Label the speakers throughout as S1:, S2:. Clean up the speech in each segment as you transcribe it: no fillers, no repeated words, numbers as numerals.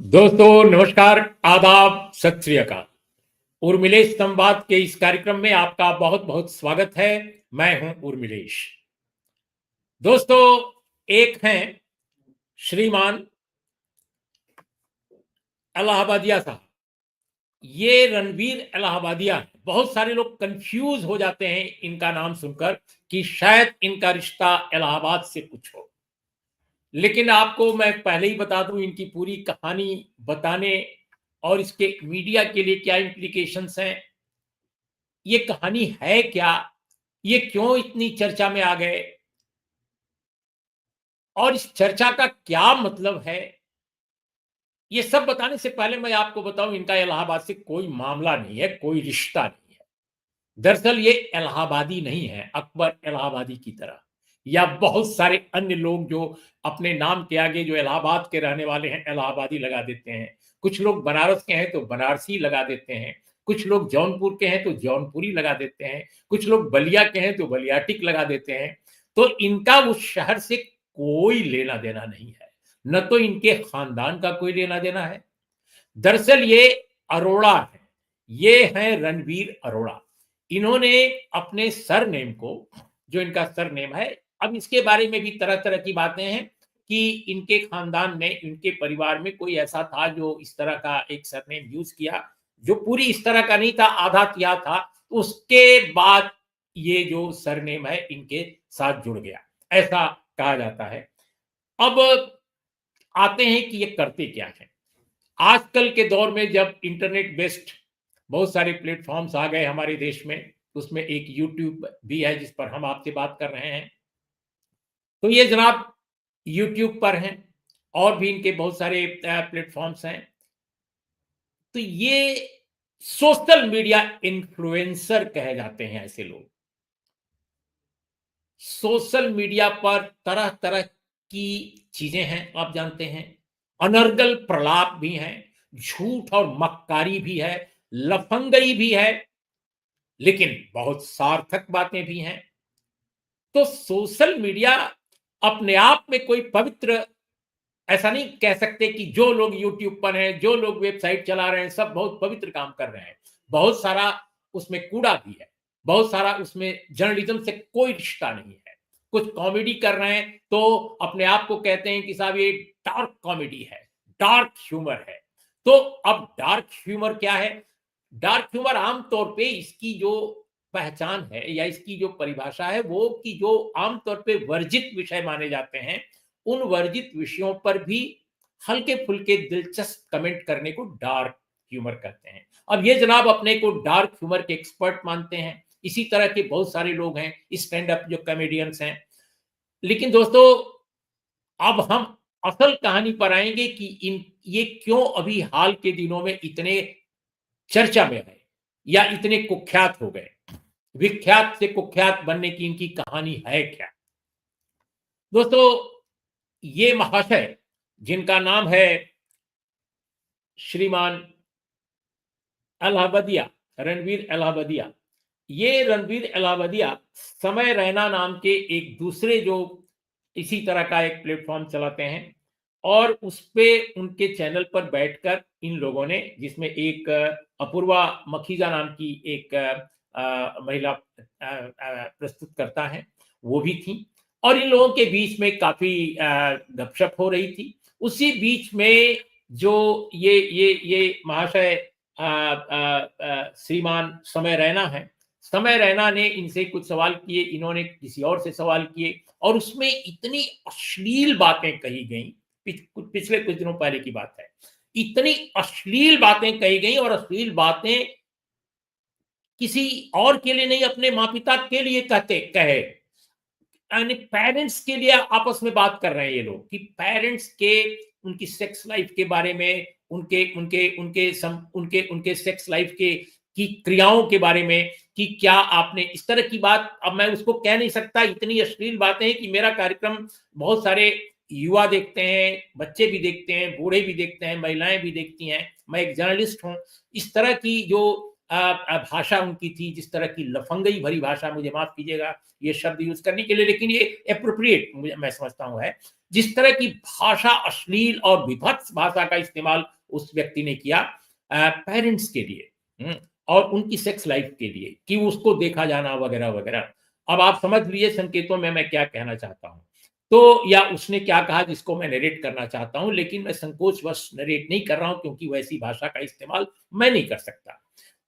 S1: दोस्तों नमस्कार, आदाब, सत श्री अकाल। उर्मिलेश संवाद के इस कार्यक्रम में आपका बहुत बहुत स्वागत है। मैं हूं उर्मिलेश। दोस्तों, एक हैं श्रीमान इलाहाबादिया साहब। ये रणवीर इलाहाबादिया हैं। बहुत सारे लोग कंफ्यूज हो जाते हैं इनका नाम सुनकर कि शायद इनका रिश्ता इलाहाबाद से कुछ हो। लेकिन आपको मैं पहले ही बता दूं, इनकी पूरी कहानी बताने और इसके मीडिया के लिए क्या इम्प्लीकेशंस हैं, ये कहानी है क्या, ये क्यों इतनी चर्चा में आ गए और इस चर्चा का क्या मतलब है, ये सब बताने से पहले मैं आपको बताऊं, इनका इलाहाबाद से कोई मामला नहीं है, कोई रिश्ता नहीं है। दरअसल ये इलाहाबादी नहीं है, अकबर इलाहाबादी की तरह, या बहुत सारे अन्य लोग जो अपने नाम के आगे जो इलाहाबाद के रहने वाले हैं इलाहाबादी लगा देते हैं। कुछ लोग बनारस के हैं तो बनारसी लगा देते हैं, कुछ लोग जौनपुर के हैं तो जौनपुरी लगा देते हैं, कुछ लोग बलिया के हैं तो बलियाटिक लगा देते हैं। तो इनका उस शहर से कोई लेना देना नहीं है, न तो इनके खानदान का कोई लेना देना है। दरअसल ये अरोड़ा है, ये हैं रणवीर अरोड़ा। इन्होंने अपने सरनेम को, जो इनका सरनेम है, अब इसके बारे में भी तरह तरह की बातें हैं कि इनके खानदान में, इनके परिवार में कोई ऐसा था जो इस तरह का एक सरनेम यूज किया, जो पूरी इस तरह का नहीं था, आधा किया था, उसके बाद ये जो सरनेम है इनके साथ जुड़ गया, ऐसा कहा जाता है। अब आते हैं कि ये करते क्या है। आजकल के दौर में जब इंटरनेट बेस्ड बहुत सारे प्लेटफॉर्म्स आ गए हमारे देश में, उसमें एक यूट्यूब भी है जिस पर हम आपसे बात कर रहे हैं। तो ये जनाब यूट्यूब पर हैं, और भी इनके बहुत सारे प्लेटफॉर्म्स हैं। तो ये सोशल मीडिया इन्फ्लुएंसर कहे जाते हैं ऐसे लोग। सोशल मीडिया पर तरह तरह की चीजें हैं, आप जानते हैं। अनर्गल प्रलाप भी हैं, झूठ और मक्कारी भी है, लफंगई भी है, लेकिन बहुत सार्थक बातें भी हैं। तो सोशल मीडिया अपने आप में कोई पवित्र, ऐसा नहीं कह सकते कि जो लोग यूट्यूब पर हैं, जो लोग वेबसाइट चला रहे हैं, सब बहुत पवित्र काम कर रहे हैं। बहुत सारा उसमें कूड़ा भी है, बहुत सारा उसमें जर्नलिज्म से कोई रिश्ता नहीं है। कुछ कॉमेडी कर रहे हैं तो अपने आप को कहते हैं कि साहब ये डार्क कॉमेडी है, डार्क ह्यूमर है। तो अब डार्क ह्यूमर क्या है? डार्क ह्यूमर आमतौर पे इसकी जो पहचान है या इसकी जो परिभाषा है वो, कि जो आमतौर पे वर्जित विषय माने जाते हैं, उन वर्जित विषयों पर भी हल्के फुल्के दिलचस्प कमेंट करने को डार्क ह्यूमर कहते हैं। अब ये जनाब अपने को डार्क ह्यूमर के एक्सपर्ट मानते हैं। इसी तरह के बहुत सारे लोग हैं, स्टैंड अप जो कॉमेडियंस हैं। लेकिन दोस्तों, अब हम असल कहानी पर आएंगे कि इन ये क्यों अभी हाल के दिनों में इतने चर्चा में गए या इतने कुख्यात हो गए। विख्यात से कुख्यात बनने की इनकी कहानी है क्या? दोस्तों, ये महाशय जिनका नाम है श्रीमान इलाहाबादिया, रणवीर इलाहाबादिया, ये रणवीर इलाहाबादिया समय रैना नाम के एक दूसरे जो इसी तरह का एक प्लेटफॉर्म चलाते हैं, और उस पे उनके चैनल पर बैठकर इन लोगों ने, जिसमें एक अपूर्वा मखीजा नाम की एक महिला प्रस्तुत करता है, वो भी थी, और इन लोगों के बीच में काफी गपशप हो रही थी। उसी बीच में जो ये महाशय श्रीमान समय रैना है, समय रैना ने इनसे कुछ सवाल किए, इन्होंने किसी और से सवाल किए, और उसमें इतनी अश्लील बातें कही गई। पिछले कुछ दिनों पहले की बात है, इतनी अश्लील बातें कही गई, और अश्लील बातें किसी और के लिए नहीं, अपने माँ पिता के लिए कहते कहे, यानी पेरेंट्स के लिए आपस में बात कर रहे हैं ये लोग, कि पेरेंट्स के, उनकी सेक्स लाइफ के बारे में, उनके उनके उनके सम, उनके सेक्स लाइफ के की क्रियाओं के बारे में, कि क्या आपने इस तरह की बात। अब मैं उसको कह नहीं सकता, इतनी अश्लील बातें हैं कि मेरा कार्यक्रम बहुत सारे युवा देखते हैं, बच्चे भी देखते हैं, बूढ़े भी देखते हैं, महिलाएं भी देखती हैं, मैं एक जर्नलिस्ट हूं। इस तरह की जो भाषा उनकी थी, जिस तरह की लफंगई भरी भाषा, मुझे माफ कीजिएगा ये शब्द यूज करने के लिए, लेकिन ये एप्रोप्रिएट मुझे, मैं समझता हूं है, जिस तरह की भाषा, अश्लील और विभत्स भाषा का इस्तेमाल उस व्यक्ति ने किया पेरेंट्स के लिए, और उनकी सेक्स लाइफ के लिए, कि उसको देखा जाना वगैरह वगैरह। अब आप समझ लीजिए संकेतों में मैं क्या कहना चाहता हूं। तो या उसने क्या कहा जिसको मैं नरेट करना चाहता हूं, लेकिन मैं संकोचवश नरेट नहीं कर रहा हूं, क्योंकि वैसी भाषा का इस्तेमाल मैं नहीं कर सकता।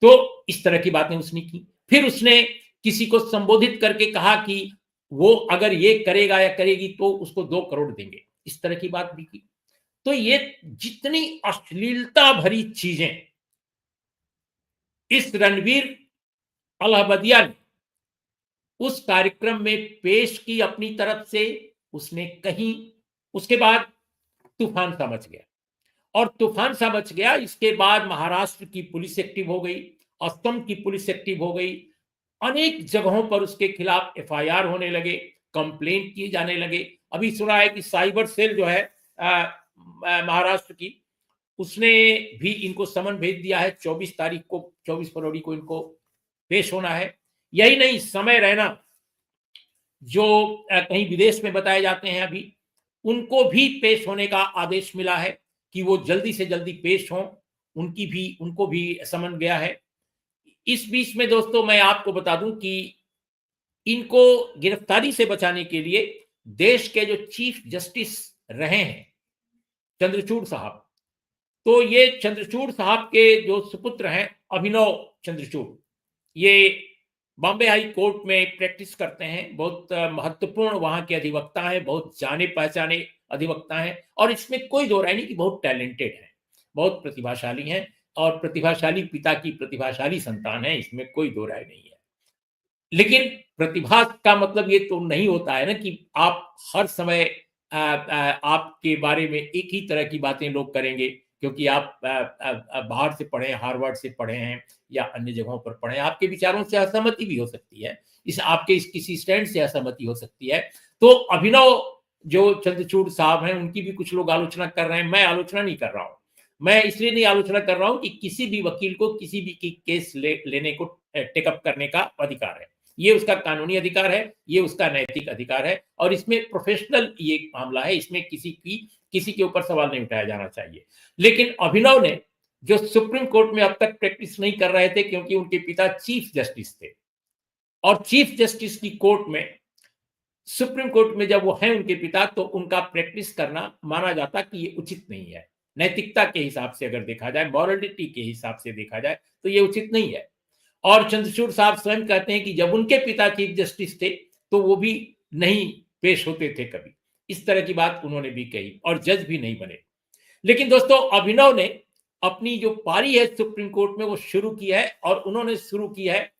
S1: तो इस तरह की बातें उसने की। फिर उसने किसी को संबोधित करके कहा कि वो अगर ये करेगा या करेगी तो उसको 2 करोड़ देंगे। इस तरह की बात भी की। तो ये जितनी अश्लीलता भरी चीजें इस रणवीर अलाहाबादिया ने उस कार्यक्रम में पेश की अपनी तरफ से, उसने कही, उसके बाद तूफान सा मच गया। और तूफान सा मच गया। इसके बाद महाराष्ट्र की पुलिस एक्टिव हो गई, असम की पुलिस एक्टिव हो गई, अनेक जगहों पर उसके खिलाफ एफआईआर होने लगे, कंप्लेंट किए जाने लगे। अभी सुना है कि साइबर सेल जो है महाराष्ट्र की, उसने भी इनको समन भेज दिया है। 24 तारीख को, 24 फरवरी को इनको पेश होना है। यही नहीं, समय रैना जो कहीं विदेश में बताए जाते हैं अभी, उनको भी पेश होने का आदेश मिला है कि वो जल्दी से जल्दी पेश हों। उनको भी समन गया है। इस बीच में दोस्तों मैं आपको बता दूं कि इनको गिरफ्तारी से बचाने के लिए देश के जो चीफ जस्टिस रहे हैं, चंद्रचूड़ साहब, तो ये चंद्रचूड़ साहब के जो सुपुत्र हैं, अभिनव चंद्रचूड़, ये बॉम्बे हाई कोर्ट में प्रैक्टिस करते हैं। बहुत महत्वपूर्ण वहां के अधिवक्ता हैं, बहुत जाने पहचाने अधिवक्ता हैं, और इसमें कोई दो राय नहीं कि बहुत टैलेंटेड हैं, बहुत प्रतिभाशाली हैं, और प्रतिभाशाली पिता की प्रतिभाशाली संतान है, इसमें कोई दो राय नहीं है। लेकिन प्रतिभा का मतलब ये तो नहीं होता है ना कि आप हर समय आपके बारे में एक ही तरह की बातें लोग करेंगे, क्योंकि आप बाहर से पढ़े, हार्वर्ड से पढ़े हैं या अन्य जगहों पर पढ़े हैं। आपके विचारों से असहमति भी हो सकती है, इस किसी स्टैंड से असहमति हो सकती है। तो अभिनव जो चंद्रचूड़ साहब हैं, उनकी भी कुछ लोग आलोचना कर रहे हैं। मैं आलोचना नहीं कर रहा हूं। मैं इसलिए नहीं आलोचना कर रहा हूं कि किसी भी वकील को किसी भी की केस लेने को टेकअप करने का अधिकार है। ये उसका कानूनी अधिकार है, ये उसका नैतिक अधिकार है, और इसमें प्रोफेशनल ये मामला है, इसमें किसी के ऊपर सवाल नहीं उठाया जाना चाहिए। लेकिन अभिनव ने, जो सुप्रीम कोर्ट में अब तक प्रैक्टिस नहीं कर रहे थे क्योंकि उनके पिता चीफ जस्टिस थे, और चीफ जस्टिस की कोर्ट में, सुप्रीम कोर्ट में जब वो हैं उनके पिता, तो उनका प्रैक्टिस करना माना जाता कि ये उचित नहीं है। नैतिकता के हिसाब से अगर देखा जाए, मॉरलिटी के हिसाब से देखा जाए, तो ये उचित नहीं है। और चंद्रचूड़ साहब स्वयं कहते हैं कि जब उनके पिता चीफ जस्टिस थे तो वो भी नहीं पेश होते थे कभी। इस तरह की बात उन्होंने भी कही, और जज भी नहीं बने। लेकिन दोस्तों, अभिनव ने अपनी जो पारी है सुप्रीम कोर्ट में वो शुरू की है, और उन्होंने शुरू की है,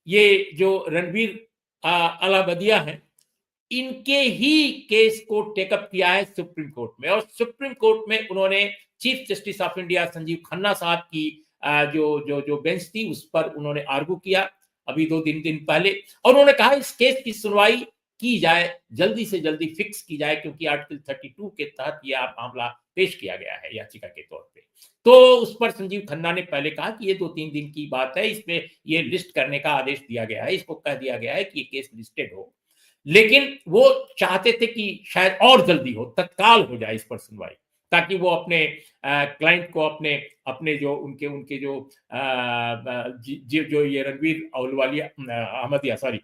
S1: ये जो रणवीर अलाहाबादिया हैं, इनके ही केस को टेकअप किया है सुप्रीम कोर्ट में। और सुप्रीम कोर्ट में उन्होंने chief justice of India Sanjeev Khanna साहब की जो जो जो बेंच थी, उस पर उन्होंने आर्गू किया अभी 2-3 दिन पहले, और उन्होंने कहा इस केस की सुनवाई की जाए, जल्दी से जल्दी फिक्स की जाए, क्योंकि आर्टिकल 32 के तहत यह मामला पेश किया गया है याचिका के तौर पे। तो उस पर संजीव खन्ना ने पहले कहा कि ये 2-3 दिन की बात है, इसमें ये लिस्ट करने का आदेश दिया गया है, इसको कह दिया गया है कि ये केस लिस्टेड हो। लेकिन वो चाहते थे कि शायद और जल्दी हो, तत्काल हो जाए इस पर सुनवाई, ताकि वो अपने क्लाइंट को, अपने अपने जो उनके उनके जो जो ये रणवीर अहलुवालिया अहमदिया, सॉरी,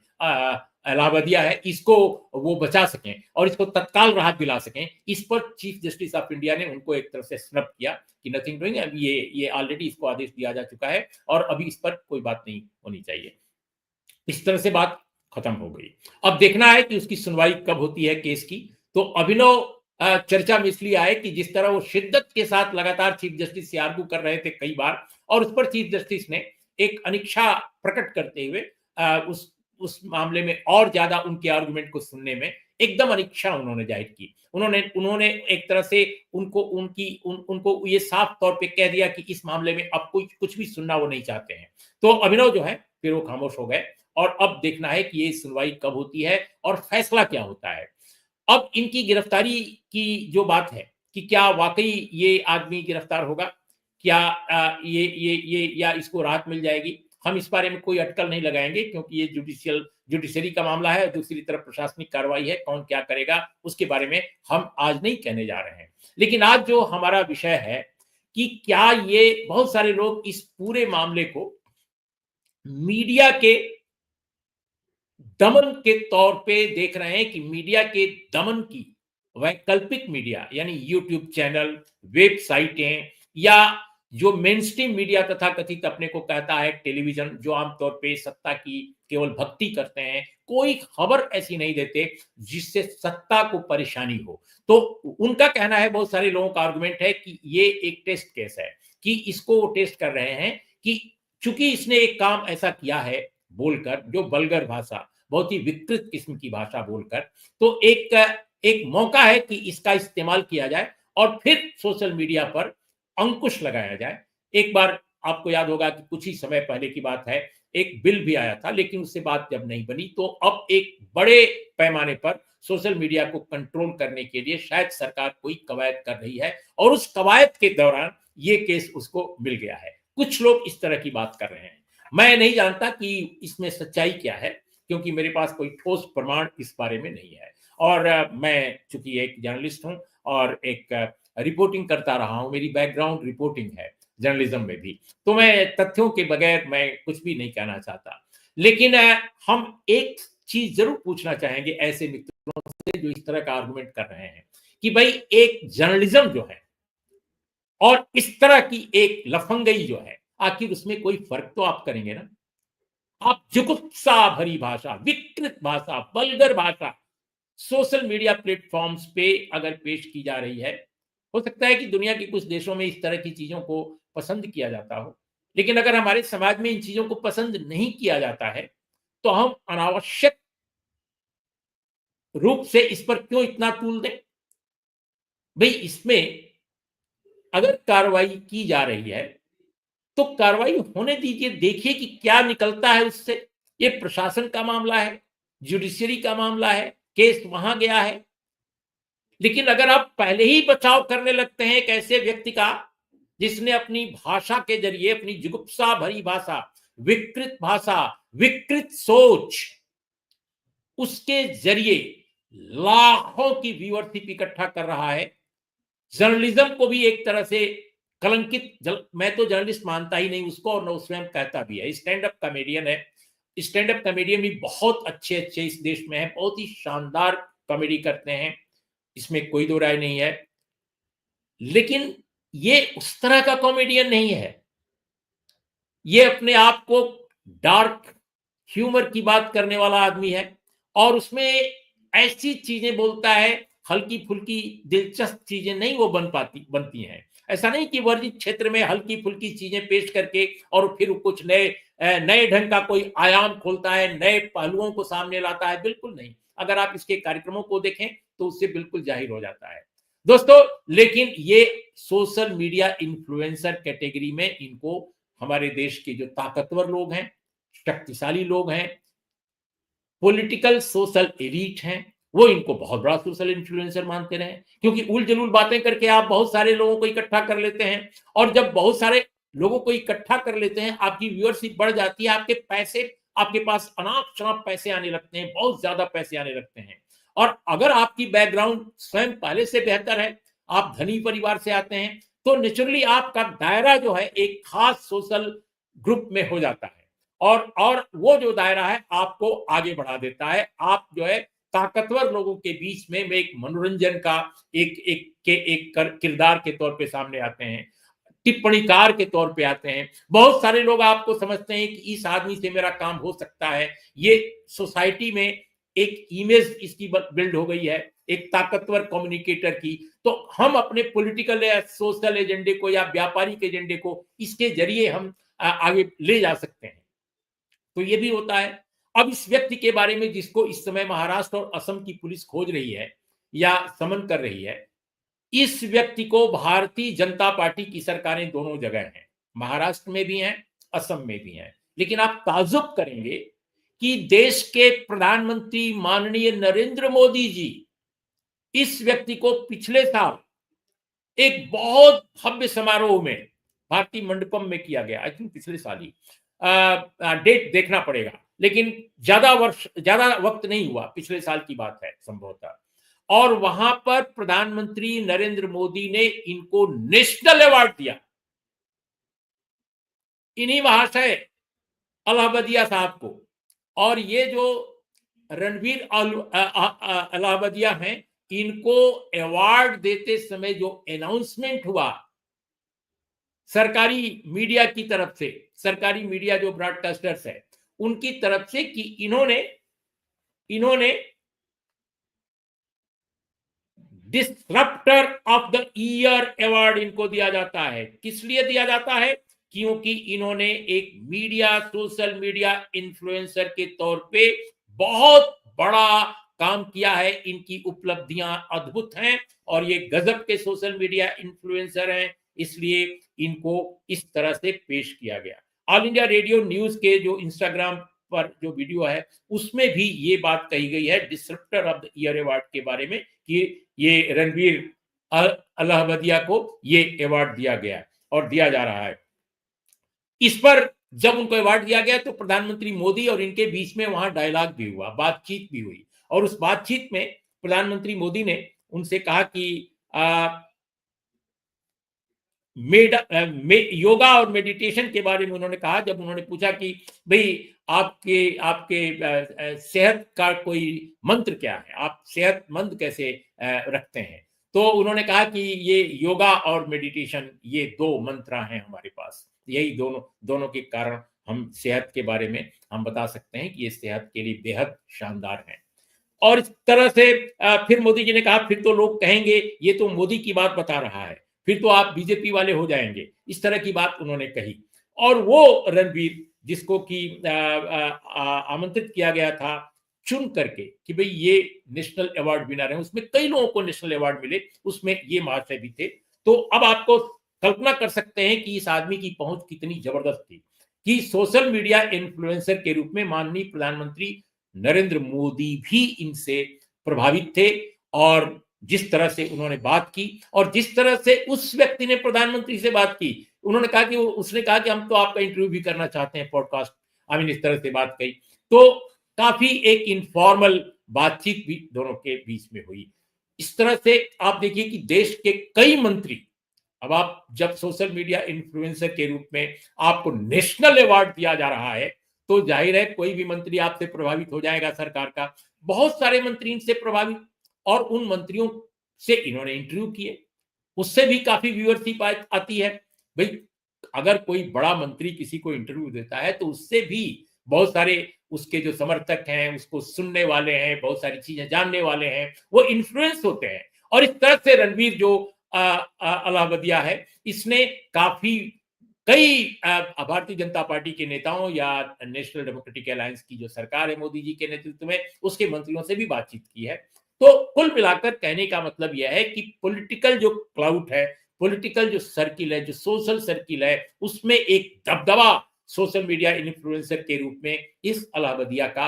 S1: इलाहाबादिया है, इसको वो बचा सकें और इसको तत्काल राहत दिला सकें। इस पर चीफ जस्टिस ऑफ इंडिया ने उनको एक तरफ से स्नब किया कि नथिंग डूइंग, अब ये ऑलरेडी इसको आदेश दिया जा चुका है और अभी इस पर कोई बात नहीं होनी चाहिए। इस तरह से बात खत्म हो गई। अब देखना है कि उसकी सुनवाई कब होती है केस की। तो अभिनव चर्चा में इसलिए आए कि जिस तरह वो शिद्दत के साथ लगातार चीफ जस्टिस से आर्गू कर रहे थे कई बार, और उस पर चीफ जस्टिस ने एक अनिच्छा प्रकट करते हुए उस मामले में और ज्यादा उनके आर्गुमेंट को सुनने में एकदम अनिच्छा उन्होंने जाहिर की। उन्होंने एक तरह से उनको ये साफ तौर पे कह दिया कि इस मामले में अब कोई कुछ भी सुनना वो नहीं चाहते हैं। तो अभिनव जो है फिर वो खामोश हो गए, और अब देखना है कि ये सुनवाई कब होती है और फैसला क्या होता है। अब इनकी गिरफ्तारी की जो बात है कि क्या वाकई ये आदमी गिरफ्तार होगा, क्या ये या इसको राहत मिल जाएगी? हम इस बारे में कोई अटकल नहीं लगाएँगे, क्योंकि ये जुडिशरी का मामला है, दूसरी तरफ प्रशासनिक कार्रवाई है, कौन क्या करेगा उसके बारे में हम आज नहीं कहने जा रहे हैं। लेकिन आज जो हमारा विषय है कि क्या ये बहुत सारे लोग इस पूरे मामले को मीडिया के दमन के तौर पे देख रहे हैं, कि मीडिया के दमन की वैकल्पिक मीडिया यानी यूट्यूब चैनल, वेबसाइटें, या जो मेनस्ट्रीम मीडिया तथाकथित अपने को कहता है टेलीविजन, जो आमतौर पे सत्ता की केवल भक्ति करते हैं, कोई खबर ऐसी नहीं देते जिससे सत्ता को परेशानी हो। तो उनका कहना है, बहुत सारे लोगों का आर्गुमेंट है कि ये एक टेस्ट केस है, कि इसको वो टेस्ट कर रहे हैं कि चूंकि इसने एक काम ऐसा किया है बोलकर, जो वल्गर भाषा, बहुत ही विकृत किस्म की भाषा बोलकर, तो एक मौका है कि इसका इस्तेमाल किया जाए और फिर सोशल मीडिया पर अंकुश लगाया जाए। एक बार आपको याद होगा कि कुछ ही समय पहले की बात है, एक बिल भी आया था, लेकिन उससे बात जब नहीं बनी, तो अब एक बड़े पैमाने पर सोशल मीडिया को कंट्रोल करने के लिए शायद सरकार कोई कवायद कर रही है, और उस कवायद के दौरान ये केस उसको मिल गया है। कुछ लोग इस तरह की बात कर रहे हैं। मैं नहीं जानता कि इसमें सच्चाई क्या है, क्योंकि मेरे पास कोई ठोस प्रमाण इस बारे में नहीं है। और मैं चूंकि एक जर्नलिस्ट हूं और एक रिपोर्टिंग करता रहा हूं, मेरी बैकग्राउंड रिपोर्टिंग है जर्नलिज्म में भी, तो मैं तथ्यों के बगैर मैं कुछ भी नहीं कहना चाहता। लेकिन हम एक चीज जरूर पूछना चाहेंगे ऐसे मित्रों से जो इस तरह का आर्गुमेंट कर रहे हैं, कि भाई एक जर्नलिज्म जो है और इस तरह की एक लफंगई जो है, आखिर उसमें कोई फर्क तो आप करेंगे ना? आप जुगुप्सा भरी भाषा, विकृत भाषा, वल्गर भाषा सोशल मीडिया प्लेटफॉर्म्स पे अगर पेश की जा रही है, हो सकता है कि दुनिया के कुछ देशों में इस तरह की चीजों को पसंद किया जाता हो, लेकिन अगर हमारे समाज में इन चीजों को पसंद नहीं किया जाता है, तो हम अनावश्यक रूप से इस पर क्यों इतना तूल दें? भाई इसमें अगर कार्रवाई की जा रही है, तो कार्रवाई होने दीजिए, देखिए कि क्या निकलता है उससे। ये प्रशासन का मामला है, जुडिशरी का मामला है, केस वहां गया है। लेकिन अगर आप पहले ही बचाव करने लगते हैं एक ऐसे व्यक्ति का जिसने अपनी भाषा के जरिए, अपनी जुगुप्सा भरी भाषा, विकृत भाषा, विकृत सोच, उसके जरिए लाखों की व्यूअरशिप इकट्ठा कर रहा है, जर्नलिज्म को भी एक तरह से कलंकित, मैं तो जर्नलिस्ट मानता ही नहीं उसको, और न स्वयं कहता भी है, स्टैंड अप कॉमेडियन है। स्टैंड अप कॉमेडियन भी बहुत अच्छे अच्छे इस देश में है, बहुत ही शानदार कॉमेडी करते हैं, इसमें कोई दो राय नहीं है। लेकिन ये उस तरह का कॉमेडियन नहीं है। ये अपने आप को डार्क ह्यूमर की बात करने वाला आदमी है, और उसमें ऐसी चीजें बोलता है, हल्की फुल्की दिलचस्प चीजें नहीं वो बनती हैं। ऐसा नहीं कि वर्जित क्षेत्र में हल्की फुल्की चीजें पेश करके और फिर कुछ नए ढंग का कोई आयाम खोलता है, नए पहलुओं को सामने लाता है, बिल्कुल नहीं। अगर आप इसके कार्यक्रमों को देखें तो उससे बिल्कुल जाहिर हो जाता है दोस्तों। लेकिन ये सोशल मीडिया इन्फ्लुएंसर कैटेगरी में इनको हमारे देश के जो ताकतवर लोग हैं, शक्तिशाली लोग हैं, पॉलिटिकल सोशल एलीट हैं, वो इनको बहुत बड़ा सोशल इन्फ्लुएंसर मानते रहे, क्योंकि उल जलूल बातें करके आप बहुत सारे लोगों को इकट्ठा कर लेते हैं, और जब बहुत सारे लोगों को इकट्ठा कर लेते हैं, आपकी व्यूअरशिप बढ़ जाती है, आपके पैसे, आपके पास अनाप शनाप पैसे आने लगते हैं, बहुत ज्यादा पैसे आने लगते हैं। और अगर आपकी बैकग्राउंड स्वयं पहले से बेहतर है, आप धनी परिवार से आते हैं, तो नेचुरली आपका दायरा जो है एक खास सोशल ग्रुप में हो जाता है, और वो जो दायरा है आपको आगे बढ़ा देता है। आप जो है ताकतवर लोगों के बीच में एक मनोरंजन का एक किरदार के तौर पे सामने आते हैं, टिप्पणीकार के तौर पे आते हैं। बहुत सारे लोग आपको समझते हैं कि इस आदमी से मेरा काम हो सकता है, ये सोसाइटी में एक इमेज इसकी बिल्ड हो गई है, एक ताकतवर कम्युनिकेटर की, तो हम अपने पॉलिटिकल या सोशल एजेंडे को या व्यापारिक एजेंडे को इसके जरिए हम आगे ले जा सकते हैं। तो ये भी होता है। अब इस व्यक्ति के बारे में जिसको इस समय महाराष्ट्र और असम की पुलिस खोज रही है या समन कर रही है, इस व्यक्ति को भारतीय जनता पार्टी की सरकारें दोनों जगह हैं, महाराष्ट्र में भी हैं, असम में भी हैं। लेकिन आप ताज्जुब करेंगे कि देश के प्रधानमंत्री माननीय नरेंद्र मोदी जी इस व्यक्ति को पिछले साल एक बहुत भव्य समारोह में भारतीय मंडपम में किया गया, आई थिंक पिछले साल ही। डेट देखना पड़ेगा, लेकिन ज्यादा वक्त नहीं हुआ, पिछले साल की बात है संभवतः। और वहां पर प्रधानमंत्री नरेंद्र मोदी ने इनको नेशनल अवार्ड दिया, इन्हीं महाशय अलाहाबादिया साहब को। और ये जो रणवीर अलाहाबादिया हैं, इनको अवार्ड देते समय जो अनाउंसमेंट हुआ सरकारी मीडिया की तरफ से, सरकारी मीडिया जो ब्रॉडकास्टर्स है उनकी तरफ से, कि इन्होंने disruptor of the year award इनको दिया जाता है। किस लिए दिया जाता है? क्योंकि इन्होंने एक सोशल मीडिया इन्फ्लुएंसर के तौर पे बहुत बड़ा काम किया है। इनकी उपलब्धियां अद्भुत हैं और ये गजब के सोशल मीडिया इन्फ्लुएंसर हैं, इसलिए इनको इस तरह से पेश किया गया। ऑल इंडिया रेडियो न्यूज के जो इंस्टाग्राम पर जो वीडियो है उसमें भी ये बात कही गई है disruptor of the year award के बारे में, कि ये रणवीर अलाहाबादिया को ये अवार्ड दिया गया और दिया जा रहा है। इस पर जब उनको अवार्ड दिया गया तो प्रधानमंत्री मोदी और इनके बीच में वहां डायलॉग भी हुआ, बातचीत भी हुई। और उस बातचीत में प्रधानमंत्री मोदी ने उनसे कहा कि योगा और मेडिटेशन के बारे में उन्होंने कहा। जब उन्होंने पूछा कि भाई आपके सेहत का कोई मंत्र क्या है, आप सेहतमंद कैसे रखते हैं, तो उन्होंने कहा कि ये योगा और मेडिटेशन, ये दो मंत्र हैं हमारे पास, यही दोनों के कारण हम सेहत के बारे में हम बता सकते हैं कि ये सेहत के लिए बेहद शानदार है। और इस तरह से फिर मोदी जी ने कहा, फिर तो लोग कहेंगे ये तो मोदी की बात बता रहा है, फिर तो आप बीजेपी वाले हो जाएंगे, इस तरह की बात उन्होंने कही। और वो रणवीर जिसको कि आमंत्रित किया गया था चुन करके कि भाई ये नेशनल अवार्ड विनर है, उसमें कई लोगों को नेशनल अवार्ड मिले, उसमें ये महाशय भी थे। तो अब आपको कल्पना कर सकते हैं कि इस आदमी की पहुंच कितनी जबरदस्त थी, कि सोशल मीडिया इन्फ्लुएंसर के रूप में माननीय प्रधानमंत्री नरेंद्र मोदी भी इनसे प्रभावित थे। और जिस तरह से उन्होंने बात की और जिस तरह से उस व्यक्ति ने प्रधानमंत्री से बात की, उन्होंने कहा कि उसने कहा कि हम तो आपका इंटरव्यू भी करना चाहते हैं, पॉडकास्ट, आई मीन इस तरह से बात कही। तो काफी एक इनफॉर्मल बातचीत भी दोनों के बीच में हुई। इस तरह से आप देखिए कि देश के कई मंत्री, अब आप जब सोशल मीडिया इन्फ्लुएंसर के रूप में आपको नेशनल अवार्ड दिया जा रहा है, तो जाहिर है कोई भी मंत्री आपसे प्रभावित हो जाएगा सरकार का। बहुत सारे मंत्री इनसे प्रभावित, और उन मंत्रियों से इन्होंने इंटरव्यू किए, उससे भी काफी व्यूअरशिप आती है। भाई अगर कोई बड़ा मंत्री किसी को इंटरव्यू देता है तो उससे भी बहुत सारे उसके जो समर्थक हैं, उसको सुनने वाले हैं, बहुत सारी चीजें जानने वाले हैं, वो इन्फ्लुएंस होते हैं। और इस तरह से रणवीर जो अलाहाबादिया है, इसने काफी कई भारतीय जनता पार्टी के नेताओं या नेशनल डेमोक्रेटिक अलायंस की जो सरकार है मोदी जी के नेतृत्व में, उसके मंत्रियों से भी बातचीत की है। तो कुल मिलाकर कहने का मतलब यह है कि पॉलिटिकल जो क्लाउड है, पॉलिटिकल जो सर्किल है, जो सोशल सर्किल है, उसमें एक दबदबा सोशल मीडिया इन्फ्लुएंसर के रूप में इस अलाहाबादिया का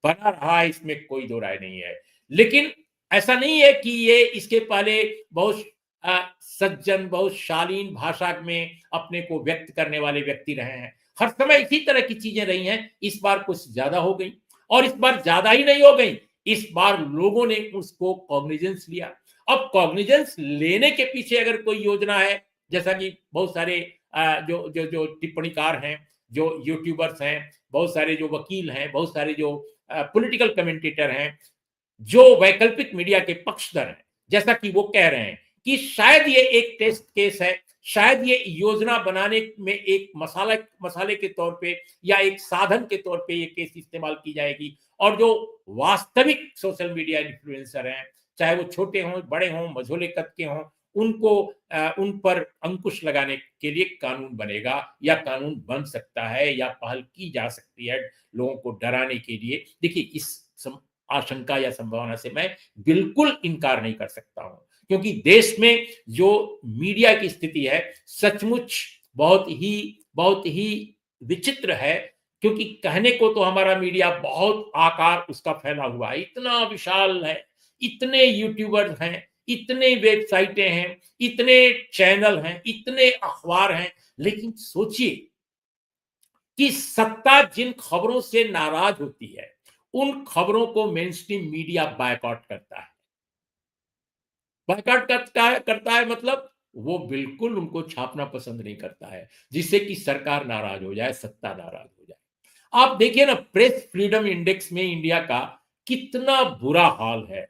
S1: बना रहा है, इसमें कोई दो राय नहीं है। लेकिन ऐसा नहीं है कि ये इसके पहले बहुत सज्जन, बहुत शालीन भाषा में अपने को व्यक्त करने वाले व्यक्ति रहे हैं। हर समय इसी तरह की चीजें रही हैं। इस बार कुछ ज्यादा हो गई, और इस बार ज्यादा ही नहीं हो गई, इस बार लोगों ने उसको कॉग्निजेंस लिया। अब कॉग्निजेंस लेने के पीछे अगर कोई योजना है, जैसा कि बहुत सारे जो जो जो टिप्पणीकार हैं, जो यूट्यूबर्स हैं, बहुत सारे जो वकील हैं, बहुत सारे जो पॉलिटिकल कमेंटेटर हैं, जो वैकल्पिक मीडिया के पक्षधर हैं, जैसा कि वो कह रहे हैं कि शायद ये एक टेस्ट केस है, शायद ये योजना बनाने में एक मसाले के तौर पे या एक साधन के तौर पे ये केस इस्तेमाल की जाएगी। और जो वास्तविक सोशल मीडिया इन्फ्लुएंसर हैं, चाहे वो छोटे हों, बड़े हों, मझोले कद के हों, उनको उन पर अंकुश लगाने के लिए कानून बनेगा, या कानून बन सकता है, या पहल की जा सकती है लोगों को डराने के लिए। देखिए, इस आशंका या संभावना से मैं बिल्कुल इनकार नहीं कर सकता हूं, क्योंकि देश में जो मीडिया की स्थिति है सचमुच बहुत ही विचित्र है। क्योंकि कहने को तो हमारा मीडिया बहुत आकार उसका फैला हुआ है, इतना विशाल है, इतने यूट्यूबर्स हैं, इतने वेबसाइटें हैं, इतने चैनल हैं, इतने अखबार हैं, लेकिन सोचिए कि सत्ता जिन खबरों से नाराज होती है, उन खबरों को मेनस्ट्रीम मीडिया बायकॉट करता है। बायकॉट करता है मतलब वो बिल्कुल उनको छापना पसंद नहीं करता है, जिससे कि सरकार नाराज हो जाए, सत्ता नाराज हो जाए। आप देखिए ना, प्रेस फ्रीडम इंडेक्स में इंडिया का कितना बुरा हाल है।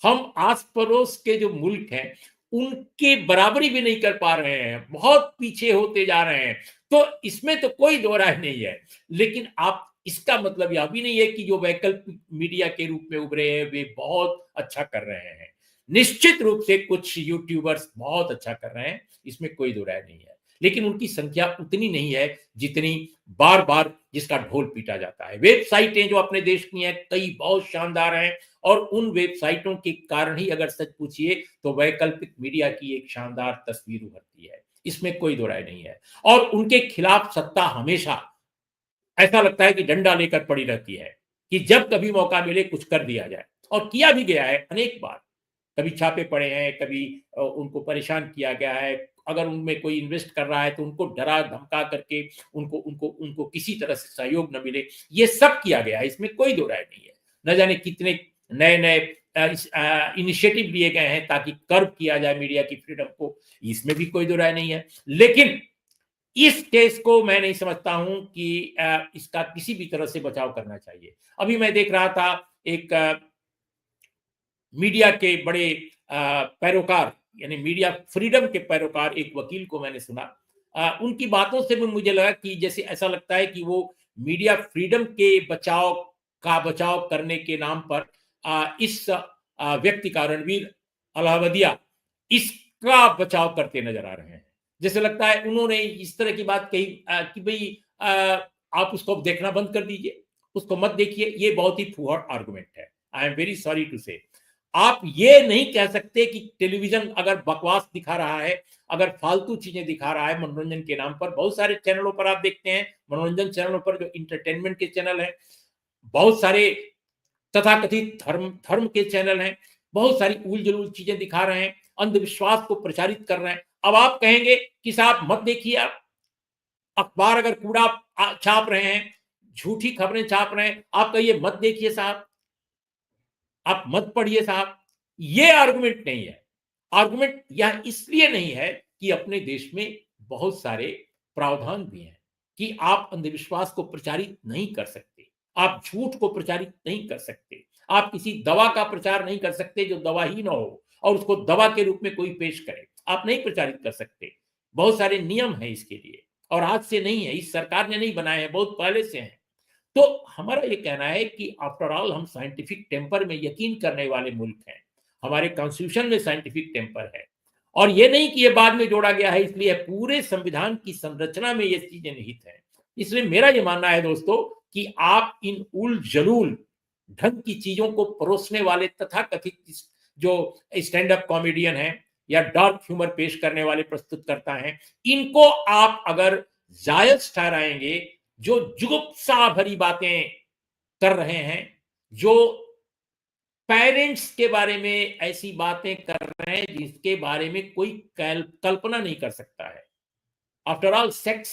S1: हम आस-पड़ोस के जो मुल्क हैं, उनके बराबरी भी नहीं कर पा रहे हैं, बहुत पीछे होते जा रहे हैं। तो इसमें तो कोई दो राय नहीं है। लेकिन आप इसका मतलब यह भी नहीं है कि जो वैकल्पिक मीडिया के रूप में उभरे हैं, वे बहुत अच्छा कर रहे हैं। निश्चित रूप से कुछ यूट्यूबर्स बहुत अच्छा कर रहे हैं, इसमें कोई दो राय नहीं है। लेकिन उनकी संख्या उतनी नहीं है, जितनी बार-बार जिसका ढोल पीटा जाता है। वेबसाइटें जो अपने देश की हैं, कई बहुत शानदार हैं, और उन वेबसाइटों के कारण ही अगर सच पूछिए तो वैकल्पिक मीडिया की एक शानदार तस्वीर उभरती है। इसमें कोई दो राय नहीं है। और उनके खिलाफ सत्ता हमेशा ऐसा लगता है कि डंडा लेकर पड़ी रहती है, कि जब कभी मौका मिले कुछ कर दिया जाए, और किया भी गया है अनेक बार। कभी छापे पड़े हैं, कभी उनको परेशान किया गया है। अगर उनमें कोई इन्वेस्ट कर रहा है तो उनको डरा धमका करके उनको उनको उनको किसी तरह से सहयोग न मिले, ये सब किया गया है, इसमें कोई दो राय नहीं है। न जाने कितने नए-नए इनिशिएटिव लिए गए हैं ताकि कर्ब किया जाए मीडिया की फ्रीडम को, इसमें भी कोई दो राय नहीं है। लेकिन इस केस को मैं नहीं समझता हूं कि इसका किसी भी तरह से बचाव करना चाहिए। अभी मैं देख रहा था, एक मीडिया के बड़े पैरोकार, यानी मीडिया फ्रीडम के पैरोकार एक वकील को मैंने सुना। उनकी बातों से भी मुझे लगा कि जैसे ऐसा लगता है कि वो मीडिया फ्रीडम के बचाव करने के नाम पर इस व्यक्ति का, रणवीर अलावदिया, इसका बचाव करते नजर आ रहे हैं। जैसे लगता है उन्होंने इस तरह की बात कही कि भाई आप उसको देखना बंद कर दीजिए, उसको मत देखिए। ये बहुत ही फूहड़ आर्गुमेंट है। I am very sorry to say. आप ये नहीं कह सकते कि टेलीविजन अगर बकवास दिखा रहा है, अगर फालतू चीजें दिखा रहा है मनोरंजन के नाम पर, बहुत सारे चैनलों पर आप देखते हैं, मनोरंजन चैनलों पर जो इंटरटेनमेंट के चैनल हैं, बहुत सारे तथाकथित धर्म धर्म के चैनल हैं, बहुत सारी उल-जलूल चीजें दिखा रहे हैं, अंधविश्वास को प्रचारित कर रहे हैं। अब आप कहेंगे कि साहब मत देखिए आप, अखबार अगर कूड़ा छाप रहे हैं, झूठी खबरें छाप रहे हैं, आप कहिए मत देखिए साहब, आप मत पढ़िए साहब। ये आर्गुमेंट नहीं है। आर्गुमेंट यह इसलिए नहीं है कि अपने देश में बहुत सारे प्रावधान भी हैं कि आप अंधविश्वास को प्रचारित नहीं कर सकते, आप झूठ को प्रचारित नहीं कर सकते, आप किसी दवा का प्रचार नहीं कर सकते जो दवा ही ना हो और उसको दवा के रूप में कोई पेश करे, आप नहीं प्रचारित कर सकते। बहुत सारे नियम हैं इसके लिए, और आज से नहीं है, इस सरकार ने नहीं बनाए हैं, बहुत पहले से हैं। तो हमारा ये कहना है कि आफ्टर ऑल हम साइंटिफिक टेम्पर में यकीन करने वाले मुल्क हैं। हमारे कॉन्स्टिट्यूशन में साइंटिफिक टेम्पर है, और ये नहीं कि ये बाद में जोड़ा गया है, इसलिए पूरे संविधान की संरचना में ये चीजें निहित हैं। इसलिए मेरा ये मानना है दोस्तों कि आप इन उल जलूल ढंग की चीजों को परोसने वाले तथाकथित जो स्टैंड अप कॉमेडियन हैं या डार्क ह्यूमर पेश करने वाले प्रस्तुतकर्ता हैं, इनको आप अगर जायज ठहराएंगे, जो जुगुप्सा भरी बातें कर रहे हैं, जो पेरेंट्स के बारे में ऐसी बातें कर रहे हैं जिसके बारे में कोई कल्पना नहीं कर सकता है। आफ्टर ऑल सेक्स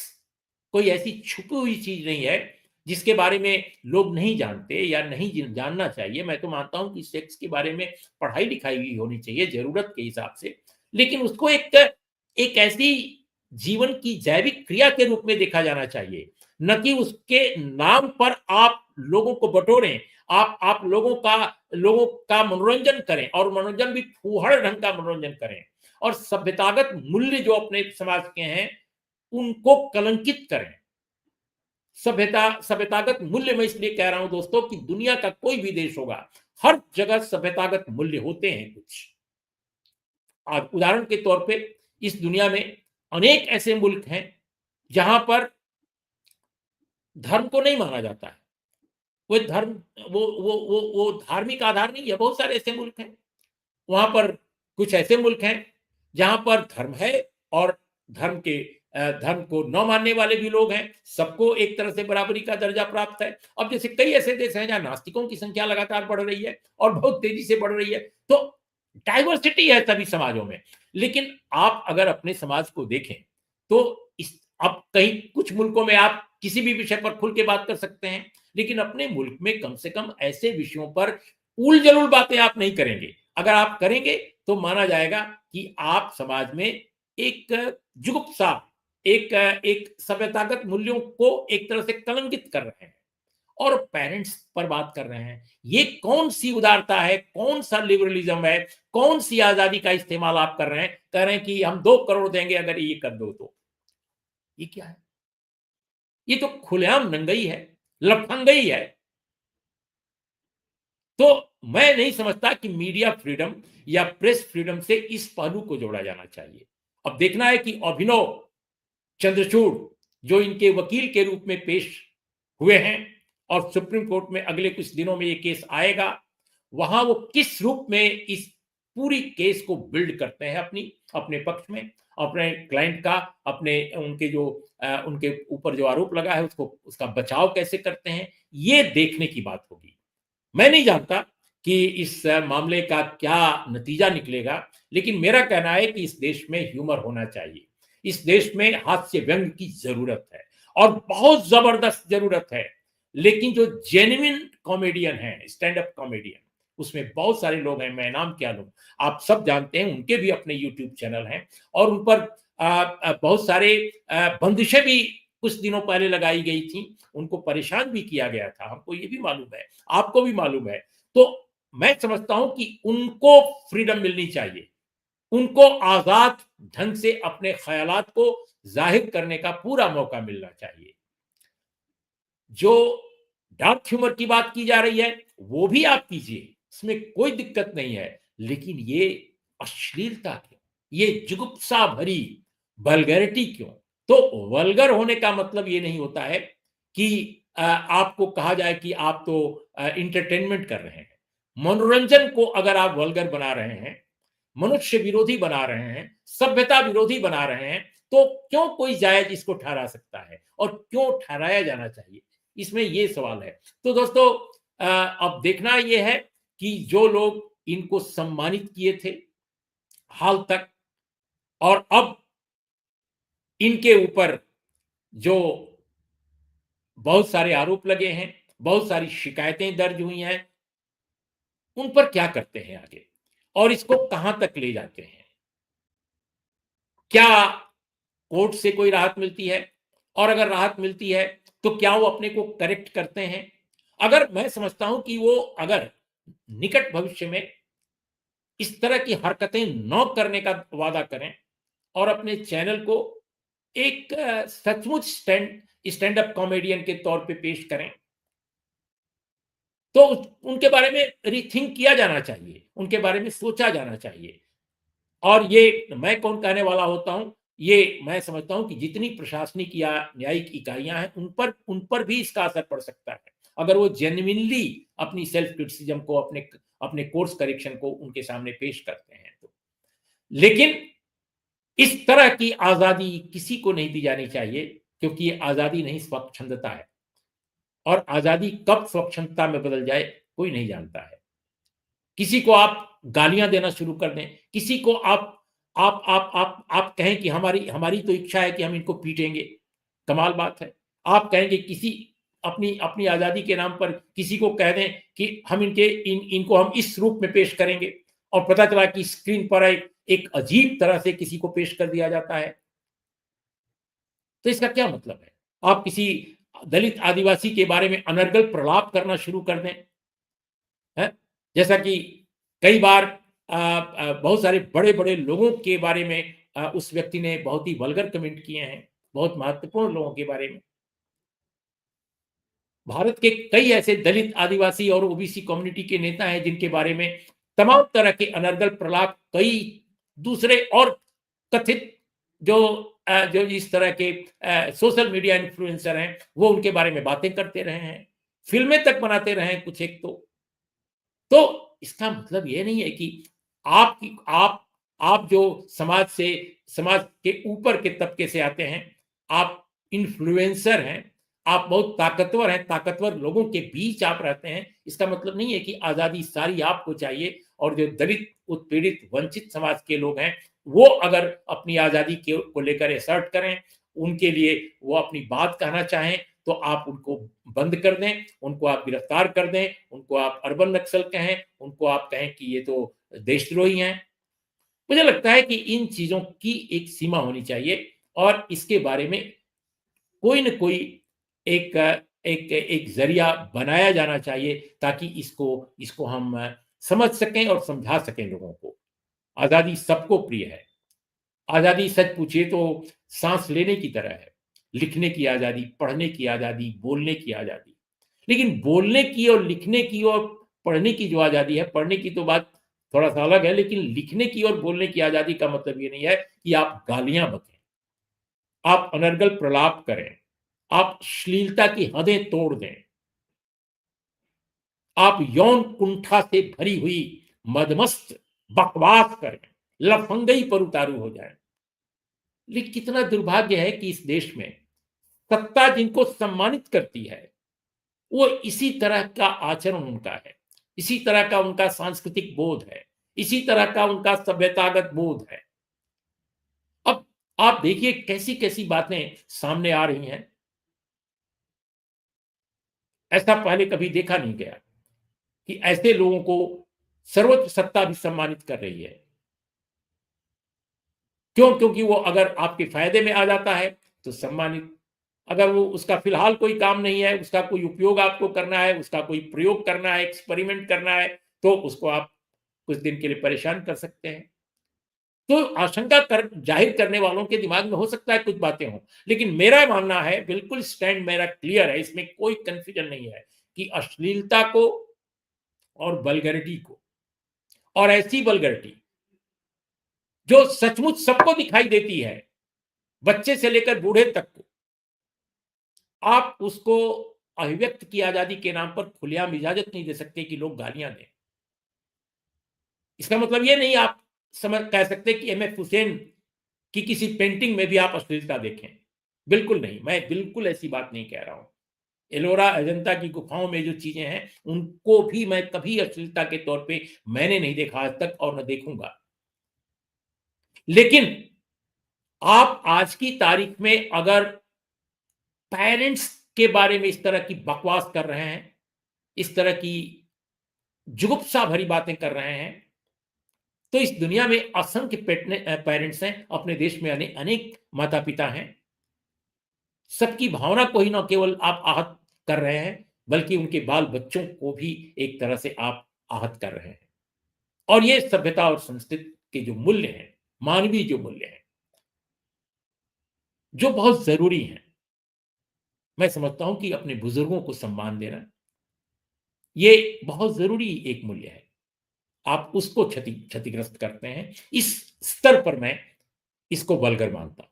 S1: कोई ऐसी छुपी हुई चीज नहीं है जिसके बारे में लोग नहीं जानते या नहीं जानना चाहिए। मैं तो मानता हूं कि सेक्स के बारे में पढ़ाई लिखाई भी होनी चाहिए जरूरत के हिसाब से, लेकिन उसको एक एक ऐसी जीवन की जैविक क्रिया के रूप में देखा जाना चाहिए, न कि उसके नाम पर आप लोगों को बटोरें, आप लोगों का मनोरंजन करें, और मनोरंजन भी फूहड़ ढंग का मनोरंजन करें, और सभ्यतागत मूल्य जो अपने समाज के हैं उनको कलंकित करें। सभ्यतागत मूल्य मैं इसलिए कह रहा हूं दोस्तों कि दुनिया का कोई भी देश होगा, हर जगह सभ्यतागत मूल्य होते हैं कुछ। आज उदाहरण के तौर पे इस दुनिया में अनेक ऐसे मुल्क हैं जहां पर धर्म को नहीं माना जाता है। वो धर्म वो धार्मिक आधार नहीं है। बहुत सारे ऐसे मुल्क हैं। वहां पर कुछ ऐसे मुल्क हैं जहां पर धर्म है, और धर्म को न मानने वाले भी लोग हैं। सबको एक तरह से बराबरी का दर्जा प्राप्त है। अब जैसे कई ऐसे देश हैं जहां नास्तिकों की संख्या लगातार बढ़ रही है और बहुत तेजी से बढ़ रही है। तो डाइवर्सिटी है सभी समाजों में। लेकिन आप अगर अपने समाज को देखें तो इस अब कहीं कुछ मुल्कों में आप किसी भी विषय पर खुल के बात कर सकते हैं, लेकिन अपने मुल्क में कम से कम ऐसे विषयों पर उल-जलूल बातें आप नहीं करेंगे। अगर आप करेंगे तो माना जाएगा कि आप समाज में एक जुगुप्सा, एक सभ्यतागत मूल्यों को एक तरह से कलंकित कर रहे हैं और पेरेंट्स पर बात कर रहे हैं। ये कौन-सी उदारता है, कौन-सा लिबरलिज्म है, कौन-सी आज़ादी का इस्तेमाल आप कर रहे हैं? कह रहे हैं कि हम 2 करोड़ देंगे अगर ये कर दो तो। ये क्या है? ये तो खुलेआम नंगई है, लफंगई है। तो मैं नहीं समझता कि मीडिया फ्रीडम या प्रेस फ्रीडम से इस पहलू को जोड़ा जाना चाहिए। अब देखना है कि अभिनव चंद्रचूड़ जो इनके वकील के रूप में पेश हुए हैं और सुप्रीम कोर्ट में अगले कुछ दिनों में ये केस आएगा, वहां वो किस रूप में इस पूरी केस को बिल्ड करते हैं अपने पक्ष में, अपने क्लाइंट का, अपने उनके जो उनके ऊपर जो आरोप लगा है उसको उसका बचाव कैसे करते हैं, ये देखने की बात होगी। मैं नहीं जानता कि इस मामले का क्या नतीजा निकलेगा, लेकिन मेरा कहना है कि इस देश में ह्यूमर होना चाहिए। इस देश में हास्य व्यंग की ज़रूरत है और बहुत ज़बरदस्त ज़रूरत है। लेकिन जो जेन्युइन कॉमेडियन हैं, स्टैंड अप कॉमेडियन, उसमें बहुत सारे लोग हैं, मैं नाम क्या लूँ? आप सब जानते हैं, उनके भी अपने यूट्यूब चैनल हैं और उन पर बहुत सारे बंदिशें भी कुछ दिनों पहले लगाई गई थीं। उनको परेशान भी किया गया था, हमको ये भी मालूम है, आपको भी मालूम है। तो मैं समझता हूँ कि उनको फ्रीडम मिलनी चाहिए। उनको आज़ाद ढंग से अपने ख़यालात को ज़ाहिर करने का पूरा मौका मिलना चाहिए। जो डार्क ह्यूमर की बात की जा रही है, वो भी आप कीजिए, इसमें कोई दिक्कत नहीं है। लेकिन ये अश्लीलता क्यों? ये जुगुप्सा भरी वल्गैरिटी क्यों? तो वल्गर होने का मतलब ये नहीं होता है कि आपको कहा जाए कि आप तो एंटरटेनमेंट कर रहे हैं। मनोरंजन को अगर आप वल्गर बना रहे हैं, मनुष्य विरोधी बना रहे हैं, सभ्यता विरोधी बना रहे हैं, तो क्यों कोई जायज़ इसको ठहरा सकता है और क्यों ठहराया जाना चाहिए? इसमें ये सवाल है। तो दोस्तों अब देखना ये है कि जो लोग इनको सम्मानित किए थे हाल तक और अब इनके ऊपर जो बहुत सारे आरोप लगे हैं, बहुत सारी शिकायतें दर्ज हुई हैं, उन पर क्या करते हैं आगे? और इसको कहाँ तक ले जाते हैं? क्या कोर्ट से कोई राहत मिलती है? और अगर राहत मिलती है, तो क्या वो अपने को करेक्ट करते हैं? अगर मैं समझता हूँ कि वो अगर निकट भविष्य में इस तरह की हरकतें न करने का वादा करें और अपने चैनल को एक सचमुच स्टैंड अप कॉमेडियन के तौर पे पेश करें, तो उनके बारे में रीथिंक किया जाना चाहिए, उनके बारे में सोचा जाना चाहिए। और ये मैं कौन कहने वाला होता हूँ, ये मैं समझता हूँ कि जितनी प्रशासनिक या न्यायिक इकाइयाँ हैं, उन पर भी इसका असर पड़ सकता है। अगर वो जेन्युइनली अपनी सेल्फ क्रिटिसिज़्म को, अपने कोर्स करेक्शन को उनके सामने पेश करते हैं तो। लेकिन इस तरह की आज़ादी किसी को नहीं दी जानी चाहिए, क्योंकि ये आज़ादी नहीं स्वच्छंदता है और आज़ादी कब स्वच्छंदता में बदल जाए, कोई नहीं जानता है। किसी को आप गालियाँ देना शुरू कर दें, किसी को आप कहें कि हमारी हमारी तो इच्छा है कि हम इनको पीटेंगे, कमाल बात है। आप कहेंगे किसी अपनी अपनी आज़ादी के नाम पर किसी को कह दें कि हम इनको हम इस रूप में पेश करेंगे और पता चला कि स्क्रीन पर एक एक अजीब तरह से किसी को पेश कर दिया जाता है। तो इसका क्या मतलब है? आप किसी दलित आदिवासी के बारे में अनर्गल प्रलाप करना शुरू कर दें, हैं? जैसा कि कई बार बहुत सारे बड़े-बड़े लोगों के बारे में उस व्यक्ति ने बहुत ही वल्गर कमेंट किए हैं, बहुत महत्वपूर्ण लोगों के बारे में। भारत के कई ऐसे दलित, आदिवासी और ओबीसी कम्युनिटी के नेता हैं जिनके बारे में तमाम तरह के अनर्गल प्रलाप कई दूसरे और कथित जो इस तरह के सोशल मीडिया इन्फ्लुएंसर हैं, वो उनके बारे में बातें करते रहे हैं। फ़िल्में तक बनाते रहे हैं कुछ एक तो। तो इसका मतलब ये नहीं है कि आपकी आप जो समाज के ऊपर के तबके से आते हैं, आप इन्फ्लुएंसर हैं, आप बहुत ताकतवर हैं, ताकतवर लोगों के बीच आप रहते हैं, इसका मतलब नहीं है कि आज़ादी सारी आपको चाहिए और जो दलित, उत्पीड़ित, वंचित समाज के लोग हैं, वो अगर अपनी आज़ादी को लेकर असर्ट करें, उनके लिए वो अपनी बात कहना चाहें तो आप उनको बंद कर दें, उनको आप गिरफ्तार कर दें, उनको आप अर्बन नक्सल कहें, उनको आप कहें कि ये तो देशद्रोही हैं। मुझे लगता है कि इन चीज़ों की एक सीमा होनी चाहिए और इसके बारे में कोई न कोई एक एक एक ज़रिया बनाया जाना चाहिए ताकि इसको इसको हम समझ सकें और समझा सकें लोगों को। आज़ादी सबको प्रिय है। आज़ादी सच पूछिए तो साँस लेने की तरह है। लिखने की आज़ादी, पढ़ने की आज़ादी, बोलने की आज़ादी। लेकिन बोलने की और लिखने की और पढ़ने की जो आज़ादी है, पढ़ने की तो बात थोड़ा-सा अलग है, लेकिन लिखने की और बोलने की आज़ादी का मतलब ये नहीं है कि आप गालियाँ बकें, आप अनर्गल प्रलाप करें, आप श्लीलता की हदें तोड़ दें, आप यौन कुंठा से भरी हुई मदमस्त बकवास करें, लफंगई पर उतारू हो जाएँ। लेकिन कितना दुर्भाग्य है कि इस देश में सत्ता जिनको सम्मानित करती है, वो इसी तरह का आचरण उनका है, इसी तरह का उनका सांस्कृतिक बोध है, इसी तरह का उनका सभ्यतागत बोध है। अब आप देखिए कैसी-कैसी बातें सामने आ रही हैं, ऐसा पहले कभी देखा नहीं गया कि ऐसे लोगों को सर्वोच्च सत्ता भी सम्मानित कर रही है। क्यों? क्योंकि वो अगर आपके फ़ायदे में आ जाता है, तो सम्मानित, अगर वो उसका फ़िलहाल कोई काम नहीं है, उसका कोई उपयोग आपको करना है, उसका कोई प्रयोग करना है, एक्सपेरिमेंट करना है, तो उसको आप कुछ दिन के लिए परेशान कर सकते हैं। तो आशंका कर ज़ाहिर करने वालों के दिमाग में हो सकता है कुछ बातें हों, लेकिन मेरा मानना है, बिल्कुल स्टैंड मेरा क्लियर है, इसमें कोई कन्फ्यूज़न नहीं है कि अश्लीलता को और वल्गैरिटी को, और ऐसी वल्गैरिटी जो सचमुच सबको दिखाई देती है, बच्चे से लेकर बूढ़े तक को, आप उसको अभिव्यक्त की आज़ादी के नाम पर खुलेआम इजाज़त नहीं दे सकते कि लोग गालियाँ दें। इसका मतलब ये नहीं आप समझ कह सकते कि एमएफ हुसैन की किसी पेंटिंग में भी आप अश्लीलता देखें। बिल्कुल नहीं, मैं बिल्कुल ऐसी बात नहीं कह रहा हूँ। एलोरा अजंता की गुफाओं में जो चीज़ें हैं, उनको भी मैं कभी अश्लीलता के तौर पे मैंने नहीं देखा आज तक और ना देखूँगा। लेकिन आप आज की तारीख में अगर पेरेंट्स के बारे में इस तरह की बकवास कर रहे हैं, इस तरह की जुगुप्सा भरी बातें कर रहे हैं, तो इस दुनिया में असंख्य पेरेंट्स हैं, अपने देश में अनेक माता-पिता हैं। सबकी भावना को ही ना केवल आप आहत कर रहे हैं, बल्कि उनके बाल-बच्चों को भी एक तरह से आप आहत कर रहे हैं। और ये सभ्यता और संस्कृति के जो मूल्य हैं, मानवीय जो मूल्य हैं, जो बहुत ज़रूरी हैं। मैं समझता हूँ कि अपने बुज़ुर्गों को सम्मान देना, ये बहुत ज़रूरी एक मूल्य है। आप उसको क्षतिग्रस्त करते हैं। इस स्तर पर मैं इसको वल्गर मानता हूँ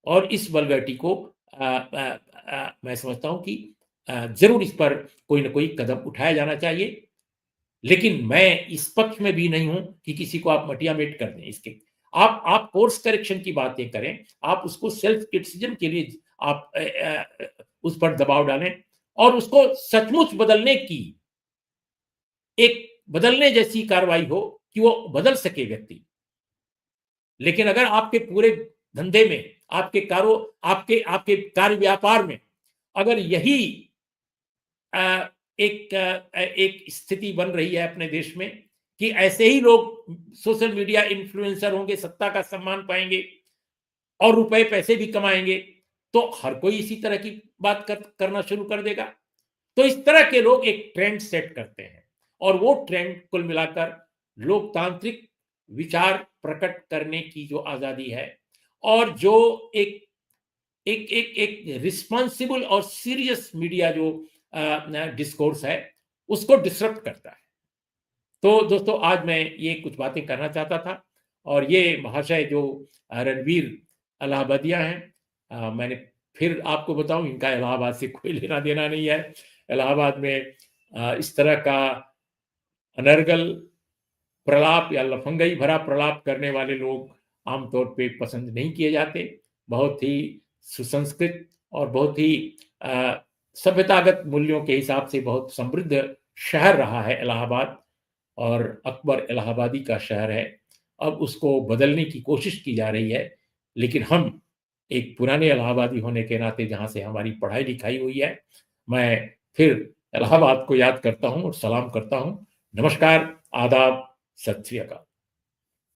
S1: और इस वल्गैरिटी को मैं समझता हूँ कि ज़रूर इस पर कोई न कोई कदम उठाया जाना चाहिए। लेकिन मैं इस पक्ष में भी नहीं हूँ कि किसी को आप मटिया-मेट कर दें इसके। आप कोर्स करेक्शन की बातें करें, आप उसको सेल्फ क्रिटिसिज़्म के लिए आप उस पर दबाव डालें और उसको सचमुच बदलने की एक बदलने जैसी कार्रवाई हो कि वो बदल सके व्यक्ति। लेकिन अगर आपके पूरे धंधे में, आपके आपके कार्य व्यापार में अगर यही एक स्थिति बन रही है अपने देश में कि ऐसे ही लोग सोशल मीडिया इन्फ्लुएंसर होंगे, सत्ता का सम्मान पाएँगे और रुपए पैसे भी कमाएँगे, तो हर कोई इसी तरह की बात करना शुरू कर देगा। तो इस तरह के लोग एक ट्रेंड सेट करते हैं और वो ट्रेंड कुल मिलाकर लोकतांत्रिक विचार प्रकट करने की जो आज़ादी है और जो एक एक एक एक रिस्पॉन्सिबल और सीरियस मीडिया जो डिस्कोर्स है, उसको डिसरप्ट करता है। तो दोस्तों आज मैं ये कुछ बातें करना चाहता था और ये महाशय जो रणवीर इलाहाबादिया हैं, मैंने फिर आपको बताऊँ इनका इलाहाबाद से कोई लेना-देना नहीं है। इलाहाबाद में इस तरह का अनर्गल प्रलाप या लफंगई भरा प्रलाप करने वाले लोग आमतौर पे पसंद नहीं किए जाते। बहुत ही सुसंस्कृत और बहुत ही अ, सभ्यतागत मूल्यों के हिसाब से बहुत समृद्ध शहर रहा है इलाहाबाद और अकबर इलाहाबादी का शहर है। अब उसको बदलने की कोशिश की जा रही है, लेकिन हम एक पुराने इलाहाबादी होने के नाते जहाँ से हमारी पढ़ाई लिखाई हुई है, मैं फिर इलाहाबाद को याद करता हूँ और सलाम करता हूँ। नमस्कार, आदाब, सत श्री अकाल।